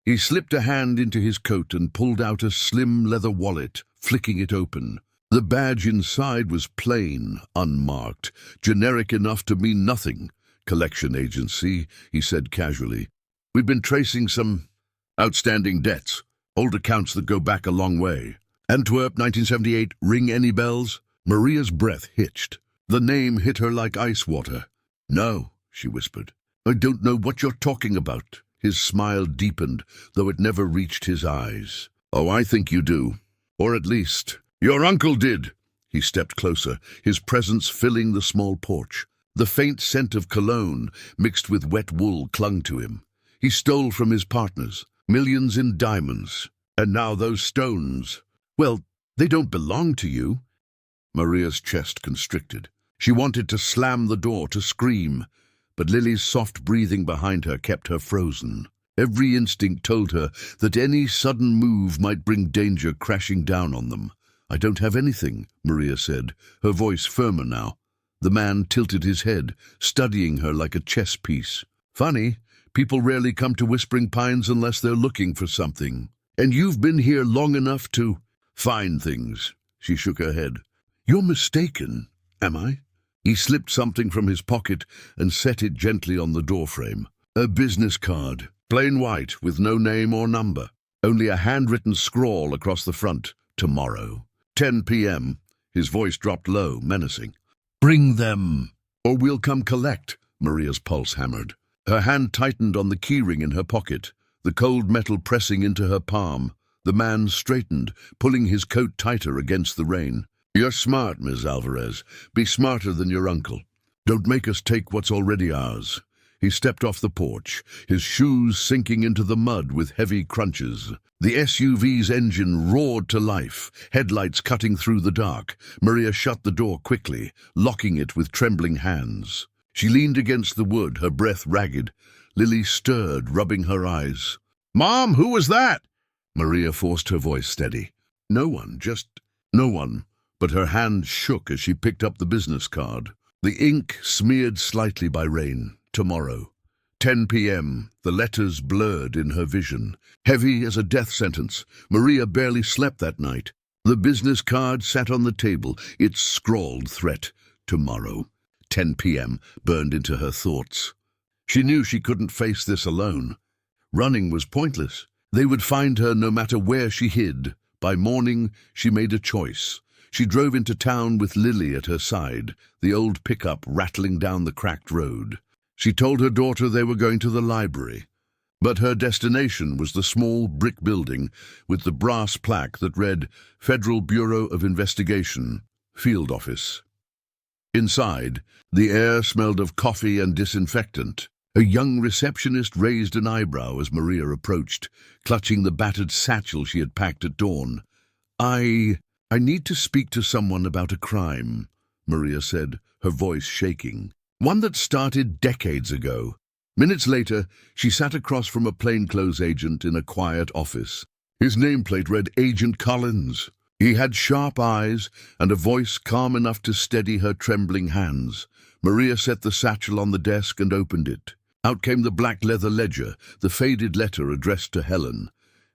He slipped a hand into his coat and pulled out a slim leather wallet, flicking it open. The badge inside was plain, unmarked, generic enough to mean nothing. "Collection agency," he said casually. "We've been tracing some outstanding debts, old accounts that go back a long way." "Antwerp, 1978, ring any bells?" Maria's breath hitched. The name hit her like ice water. "No," she whispered. "I don't know what you're talking about." His smile deepened, though it never reached his eyes. "Oh, I think you do. Or at least, your uncle did." He stepped closer, his presence filling the small porch. The faint scent of cologne, mixed with wet wool, clung to him. He stole from his partners, millions in diamonds. And now those stones. Well, they don't belong to you. Maria's chest constricted. She wanted to slam the door, to scream, but Lily's soft breathing behind her kept her frozen. Every instinct told her that any sudden move might bring danger crashing down on them. "I don't have anything," Maria said, her voice firmer now. The man tilted his head, studying her like a chess piece. "Funny, people rarely come to Whispering Pines unless they're looking for something. And you've been here long enough to find things." She shook her head. "You're mistaken, am I?" He slipped something from his pocket and set it gently on the doorframe. A business card, plain white, with no name or number. Only a handwritten scrawl across the front. "Tomorrow, 10 p.m. His voice dropped low, menacing. "Bring them, or we'll come collect." Maria's pulse hammered. Her hand tightened on the keyring in her pocket, the cold metal pressing into her palm. The man straightened, pulling his coat tighter against the rain. "You're smart, Ms. Alvarez. Be smarter than your uncle. Don't make us take what's already ours." He stepped off the porch, his shoes sinking into the mud with heavy crunches. The SUV's engine roared to life, headlights cutting through the dark. Maria shut the door quickly, locking it with trembling hands. She leaned against the wood, her breath ragged. Lily stirred, rubbing her eyes. "Mom, who was that?" Maria forced her voice steady. "No one, just no one." But her hand shook as she picked up the business card. The ink smeared slightly by rain. "Tomorrow, 10 p.m. The letters blurred in her vision. Heavy as a death sentence, Maria barely slept that night. The business card sat on the table, its scrawled threat. Tomorrow, 10 p.m. burned into her thoughts. She knew she couldn't face this alone. Running was pointless. They would find her no matter where she hid. By morning, she made a choice. She drove into town with Lily at her side, the old pickup rattling down the cracked road. She told her daughter they were going to the library, but her destination was the small brick building with the brass plaque that read Federal Bureau of Investigation, Field Office. Inside, the air smelled of coffee and disinfectant, A young receptionist raised an eyebrow as Maria approached, clutching the battered satchel she had packed at dawn. I need to speak to someone about a crime, Maria said, her voice shaking. One that started decades ago. Minutes later, she sat across from a plainclothes agent in a quiet office. His nameplate read Agent Collins. He had sharp eyes and a voice calm enough to steady her trembling hands. Maria set the satchel on the desk and opened it. Out came the black leather ledger, the faded letter addressed to Helen,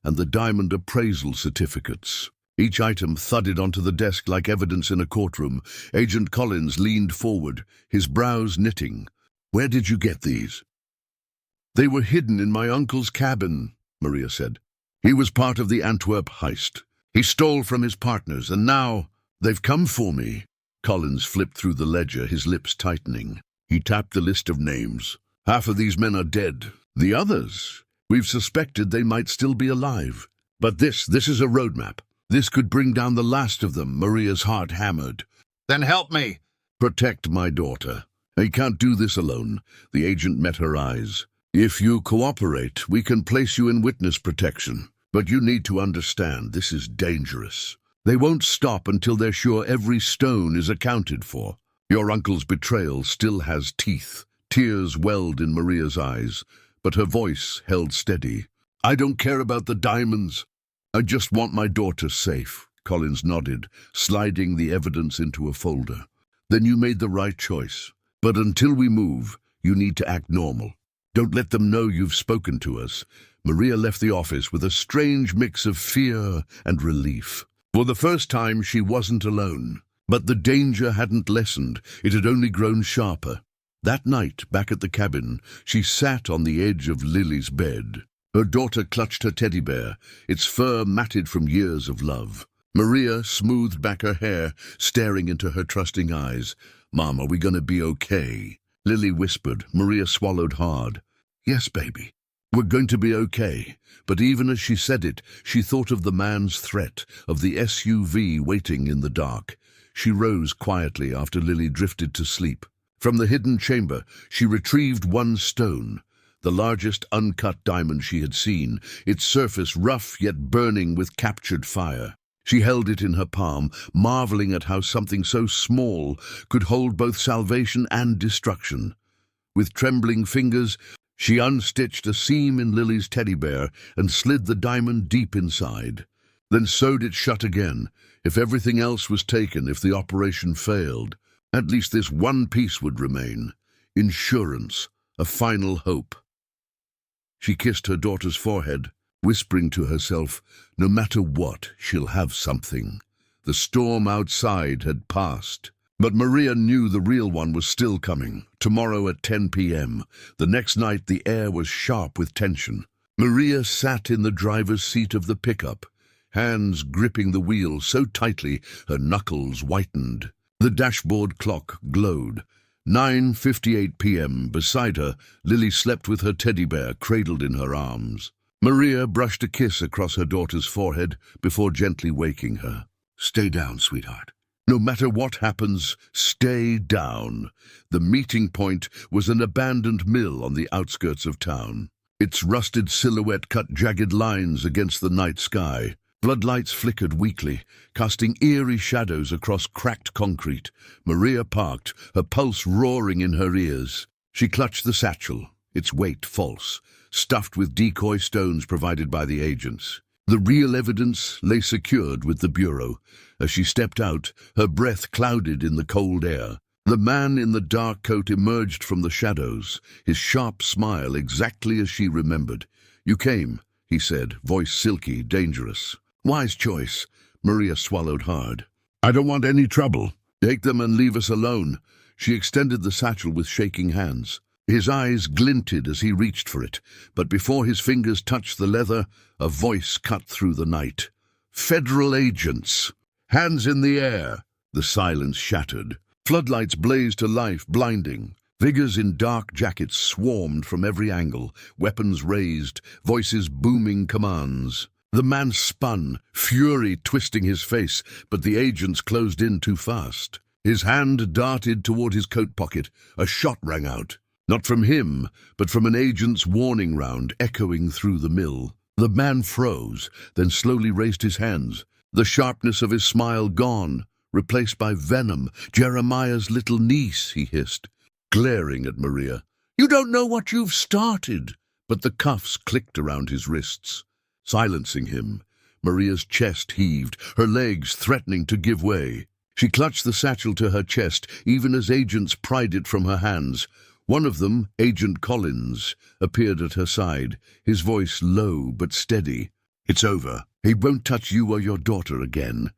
and the diamond appraisal certificates. Each item thudded onto the desk like evidence in a courtroom. Agent Collins leaned forward, his brows knitting. "Where did you get these?" "They were hidden in my uncle's cabin," Maria said. "He was part of the Antwerp heist. He stole from his partners, and now they've come for me." Collins flipped through the ledger, his lips tightening. He tapped the list of names. "Half of these men are dead. The others, we've suspected they might still be alive. But this is a roadmap. This could bring down the last of them." Maria's heart hammered. "Then help me." "Protect my daughter. I can't do this alone." The agent met her eyes. "If you cooperate, we can place you in witness protection. But you need to understand, this is dangerous. They won't stop until they're sure every stone is accounted for. Your uncle's betrayal still has teeth." Tears welled in Maria's eyes, but her voice held steady. "I don't care about the diamonds. I just want my daughter safe." Collins nodded, sliding the evidence into a folder. "Then you made the right choice. But until we move, you need to act normal. Don't let them know you've spoken to us." Maria left the office with a strange mix of fear and relief. For the first time, she wasn't alone. But the danger hadn't lessened. It had only grown sharper. That night, back at the cabin, she sat on the edge of Lily's bed. Her daughter clutched her teddy bear, its fur matted from years of love. Maria smoothed back her hair, staring into her trusting eyes. "Mom, are we going to be okay?" Lily whispered. Maria swallowed hard. "Yes, baby. We're going to be okay." But even as she said it, she thought of the man's threat, of the SUV waiting in the dark. She rose quietly after Lily drifted to sleep. From the hidden chamber, she retrieved one stone, the largest uncut diamond she had seen, its surface rough yet burning with captured fire. She held it in her palm, marveling at how something so small could hold both salvation and destruction. With trembling fingers, she unstitched a seam in Lily's teddy bear and slid the diamond deep inside, then sewed it shut again. If everything else was taken, if the operation failed, at least this one piece would remain. Insurance, a final hope. She kissed her daughter's forehead, whispering to herself, no matter what, she'll have something. The storm outside had passed. But Maria knew the real one was still coming, tomorrow at 10 p.m. The next night the air was sharp with tension. Maria sat in the driver's seat of the pickup, hands gripping the wheel so tightly her knuckles whitened. The dashboard clock glowed. 9:58 p.m. Beside her, Lily slept with her teddy bear cradled in her arms. Maria brushed a kiss across her daughter's forehead before gently waking her. "Stay down, sweetheart. No matter what happens, stay down." The meeting point was an abandoned mill on the outskirts of town. Its rusted silhouette cut jagged lines against the night sky. Floodlights flickered weakly, casting eerie shadows across cracked concrete. Maria parked, her pulse roaring in her ears. She clutched the satchel, its weight false, stuffed with decoy stones provided by the agents. The real evidence lay secured with the bureau. As she stepped out, her breath clouded in the cold air. The man in the dark coat emerged from the shadows, his sharp smile exactly as she remembered. "You came," he said, voice silky, dangerous. "Wise choice." Maria swallowed hard. "I don't want any trouble. Take them and leave us alone." She extended the satchel with shaking hands. His eyes glinted as he reached for it, but before his fingers touched the leather, a voice cut through the night. "Federal agents! Hands in the air!" The silence shattered. Floodlights blazed to life, blinding. Figures in dark jackets swarmed from every angle, weapons raised, voices booming commands. The man spun, fury twisting his face, but the agents closed in too fast. His hand darted toward his coat pocket. A shot rang out. Not from him, but from an agent's warning round echoing through the mill. The man froze, then slowly raised his hands, the sharpness of his smile gone, replaced by venom. "Jeremiah's little niece," he hissed, glaring at Maria. "You don't know what you've started." But the cuffs clicked around his wrists, silencing him. Maria's chest heaved, her legs threatening to give way. She clutched the satchel to her chest, even as agents pried it from her hands. One of them, Agent Collins, appeared at her side, his voice low but steady. "It's over. He won't touch you or your daughter again."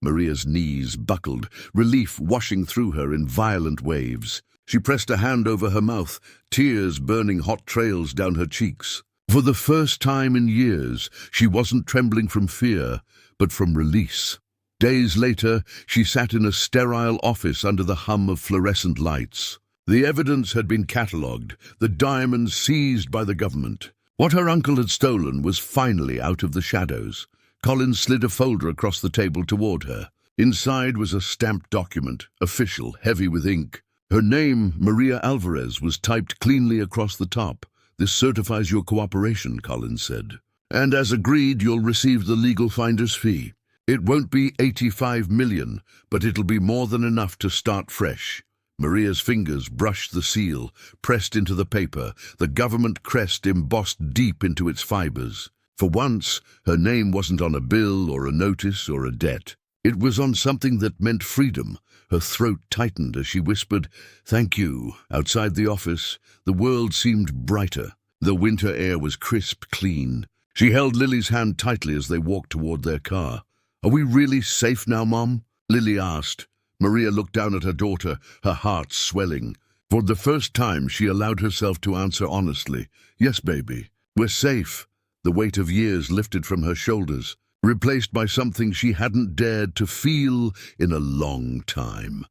Maria's knees buckled, relief washing through her in violent waves. She pressed a hand over her mouth, tears burning hot trails down her cheeks. For the first time in years, she wasn't trembling from fear, but from release. Days later, she sat in a sterile office under the hum of fluorescent lights. The evidence had been catalogued, the diamonds seized by the government. What her uncle had stolen was finally out of the shadows. Collins slid a folder across the table toward her. Inside was a stamped document, official, heavy with ink. Her name, Maria Alvarez, was typed cleanly across the top. "This certifies your cooperation," Collins said. "And as agreed, you'll receive the legal finder's fee. It won't be 85 million, but it'll be more than enough to start fresh." Maria's fingers brushed the seal, pressed into the paper, the government crest embossed deep into its fibers. For once, her name wasn't on a bill or a notice or a debt. It was on something that meant freedom. Her throat tightened as she whispered, "Thank you." Outside the office, the world seemed brighter. The winter air was crisp, clean. She held Lily's hand tightly as they walked toward their car. "Are we really safe now, Mom?" Lily asked. Maria looked down at her daughter, her heart swelling. For the first time, she allowed herself to answer honestly, "Yes, baby, we're safe." The weight of years lifted from her shoulders, replaced by something she hadn't dared to feel in a long time.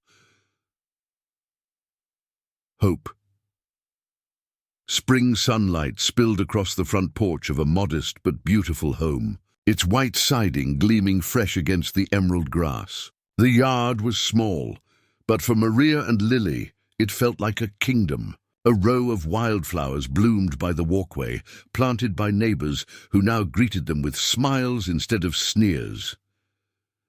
Hope. Spring sunlight spilled across the front porch of a modest but beautiful home, its white siding gleaming fresh against the emerald grass. The yard was small, but for Maria and Lily, it felt like a kingdom. A row of wildflowers bloomed by the walkway, planted by neighbors who now greeted them with smiles instead of sneers.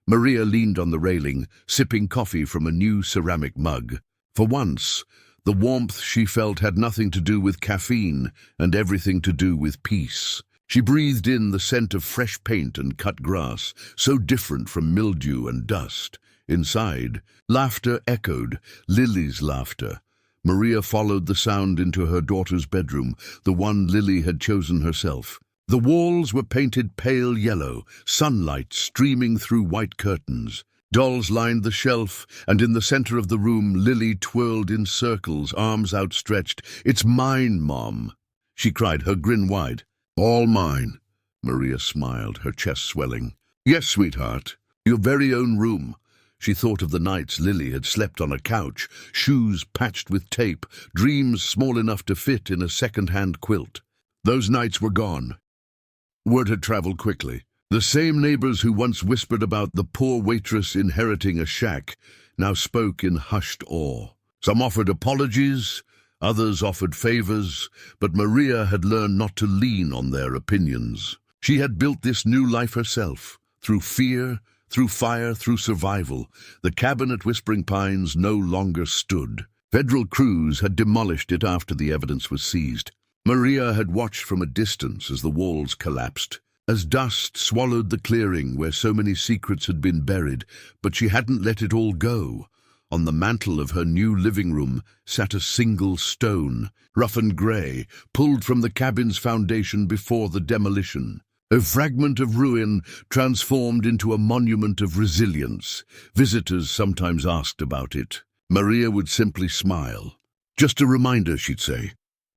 Maria leaned on the railing, sipping coffee from a new ceramic mug. For once, the warmth she felt had nothing to do with caffeine and everything to do with peace. She breathed in the scent of fresh paint and cut grass, so different from mildew and dust. Inside, laughter echoed, Lily's laughter. Maria followed the sound into her daughter's bedroom, the one Lily had chosen herself. The walls were painted pale yellow, sunlight streaming through white curtains. Dolls lined the shelf, and in the center of the room, Lily twirled in circles, arms outstretched. "It's mine, Mom," she cried, her grin wide. "All mine." Maria smiled, her chest swelling. "Yes, sweetheart, your very own room." She thought of the nights Lily had slept on a couch, shoes patched with tape, dreams small enough to fit in a second-hand quilt. Those nights were gone. Word had traveled quickly. The same neighbors who once whispered about the poor waitress inheriting a shack now spoke in hushed awe. Some offered apologies, others offered favors, but Maria had learned not to lean on their opinions. She had built this new life herself, through fear, through fire, through survival. The cabin at Whispering Pines no longer stood. Federal crews had demolished it after the evidence was seized. Maria had watched from a distance as the walls collapsed, as dust swallowed the clearing where so many secrets had been buried, but she hadn't let it all go. On the mantel of her new living room sat a single stone, rough and grey, pulled from the cabin's foundation before the demolition. A fragment of ruin transformed into a monument of resilience. Visitors sometimes asked about it. Maria would simply smile. "Just a reminder," she'd say.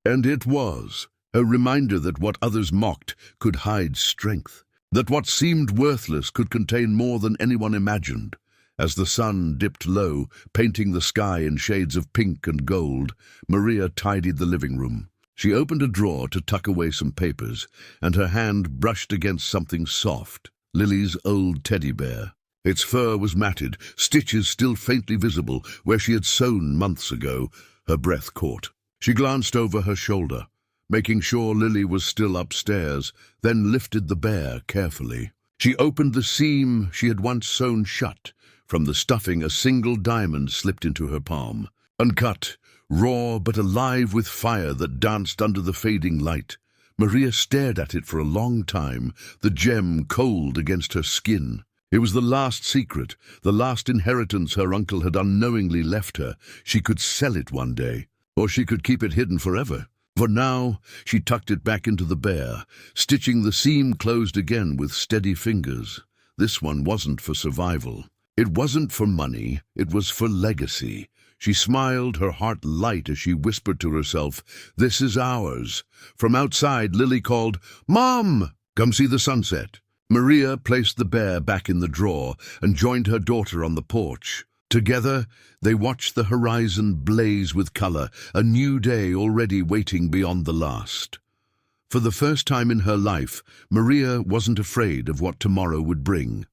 And it was. A reminder that what others mocked could hide strength. That what seemed worthless could contain more than anyone imagined. As the sun dipped low, painting the sky in shades of pink and gold, Maria tidied the living room. She opened a drawer to tuck away some papers, and her hand brushed against something soft, Lily's old teddy bear. Its fur was matted, stitches still faintly visible where she had sewn months ago. Her breath caught. She glanced over her shoulder, making sure Lily was still upstairs, then lifted the bear carefully. She opened the seam she had once sewn shut. From the stuffing, a single diamond slipped into her palm. Uncut, raw but alive with fire that danced under the fading light. Maria stared at it for a long time, the gem cold against her skin. It was the last secret, the last inheritance her uncle had unknowingly left her. She could sell it one day, or she could keep it hidden forever. For now, she tucked it back into the bear, stitching the seam closed again with steady fingers. This one wasn't for survival. It wasn't for money, it was for legacy. She smiled, her heart light as she whispered to herself, "This is ours." From outside, Lily called, "Mom! Come see the sunset." Maria placed the bear back in the drawer and joined her daughter on the porch. Together, they watched the horizon blaze with color, a new day already waiting beyond the last. For the first time in her life, Maria wasn't afraid of what tomorrow would bring.